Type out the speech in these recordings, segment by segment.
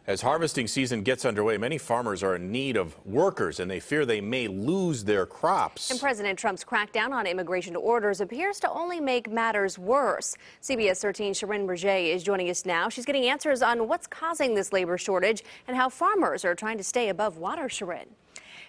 As harvesting season gets underway, many farmers are in need of workers, and they fear they may lose their crops. And President Trump's crackdown on immigration orders appears to only make matters worse. CBS 13's Sharon Berger is joining us now. She's getting answers on what's causing this labor shortage and how farmers are trying to stay above water. Sharon.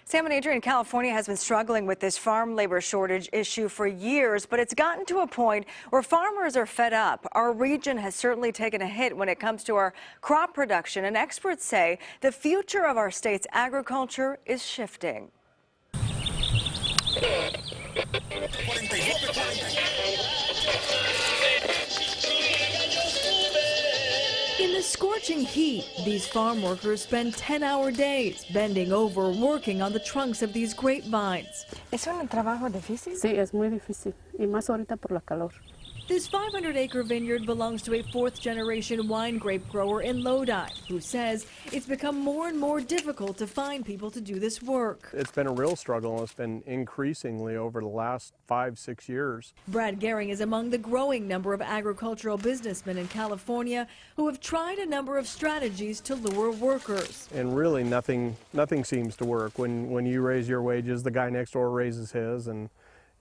Sam and Adrian, California has been struggling with this farm labor shortage issue for years, but it's gotten to a point where farmers are fed up. Our region has certainly taken a hit when it comes to our crop production, and experts say the future of our state's agriculture is shifting. In the scorching heat, these farm workers spend 10-hour days bending over, working on the trunks of these grapevines. ¿Es un trabajo difícil? Sí, es muy difícil, y más ahorita por la calor. This 500-acre vineyard belongs to a fourth-generation wine grape grower in Lodi, who says it's become more and more difficult to find people to do this work. It's been a real struggle, and it's been increasingly over the last 5-6 years. Brad Goehring is among the growing number of agricultural businessmen in California who have tried a number of strategies to lure workers. And really nothing seems to work. When you raise your wages, the guy next door raises his, and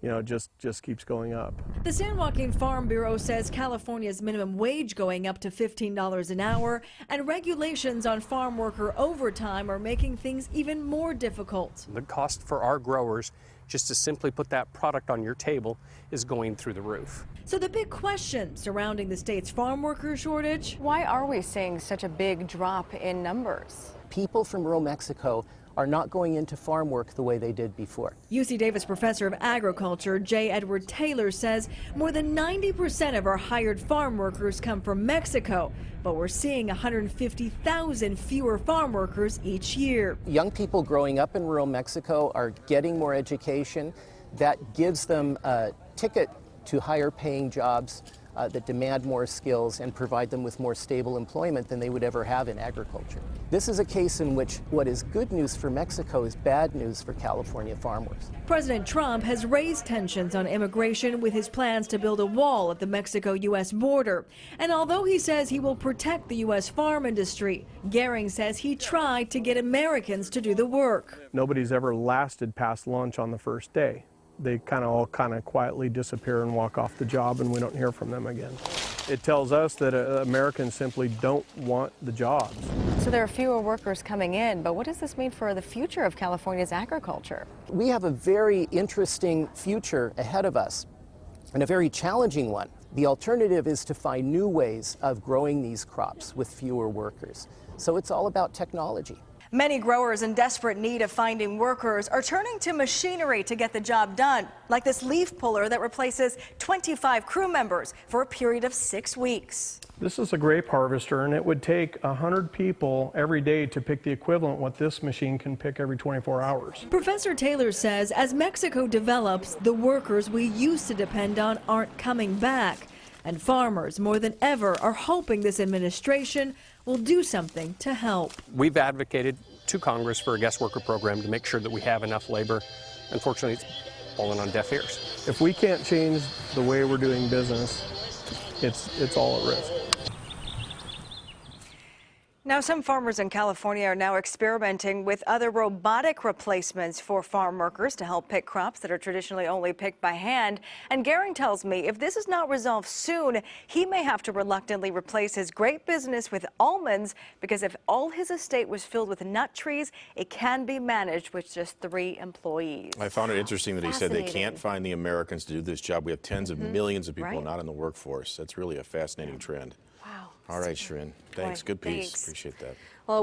you know, it just keeps going up. The San Joaquin Farm Bureau says California's minimum wage going up to $15 an hour, and regulations on farm worker overtime are making things even more difficult. The cost for our growers just to simply put that product on your table is going through the roof. So the big question surrounding the state's farm worker shortage: Why are we seeing such a big drop in numbers? People from rural Mexico are not going into farm work the way they did before. UC Davis professor of agriculture J. Edward Taylor says more than 90% of our hired farm workers come from Mexico, but we're seeing 150,000 fewer farm workers each year. Young people growing up in rural Mexico are getting more education. That gives them a ticket to higher paying jobs that demand more skills and provide them with more stable employment than they would ever have in agriculture. This is a case in which what is good news for Mexico is bad news for California farmers. President Trump has raised tensions on immigration with his plans to build a wall at the Mexico-U.S. border. And although he says he will protect the U.S. farm industry, Goehring says he tried to get Americans to do the work. Nobody's ever lasted past lunch on the first day. They all quietly disappear and walk off the job, and we don't hear from them again. It tells us that Americans simply don't want the jobs. So there are fewer workers coming in, but what does this mean for the future of California's agriculture? We have a very interesting future ahead of us, and a very challenging one. The alternative is to find new ways of growing these crops with fewer workers. So it's all about technology. Many growers in desperate need of finding workers are turning to machinery to get the job done, like this leaf puller that replaces 25 crew members for a period of 6 weeks. This is a grape harvester, and it would take 100 people every day to pick the equivalent what this machine can pick every 24 hours. Professor Taylor says as Mexico develops, the workers we used to depend on aren't coming back. And farmers, more than ever, are hoping this administration will do something to help. We've advocated to Congress for a guest worker program to make sure that we have enough labor. Unfortunately, it's fallen on deaf ears. If we can't change the way we're doing business, it's all at risk. Now, some farmers in California are now experimenting with other robotic replacements for farm workers to help pick crops that are traditionally only picked by hand. And Goehring tells me if this is not resolved soon, he may have to reluctantly replace his grape business with almonds, because if all his estate was filled with nut trees, it can be managed with just 3 employees. I found it interesting that he said they can't find the Americans to do this job. We have tens of millions of people not in the workforce. That's really a fascinating trend. Wow. All right, Sharon. Thanks. Good piece. Thanks. Appreciate that. Well,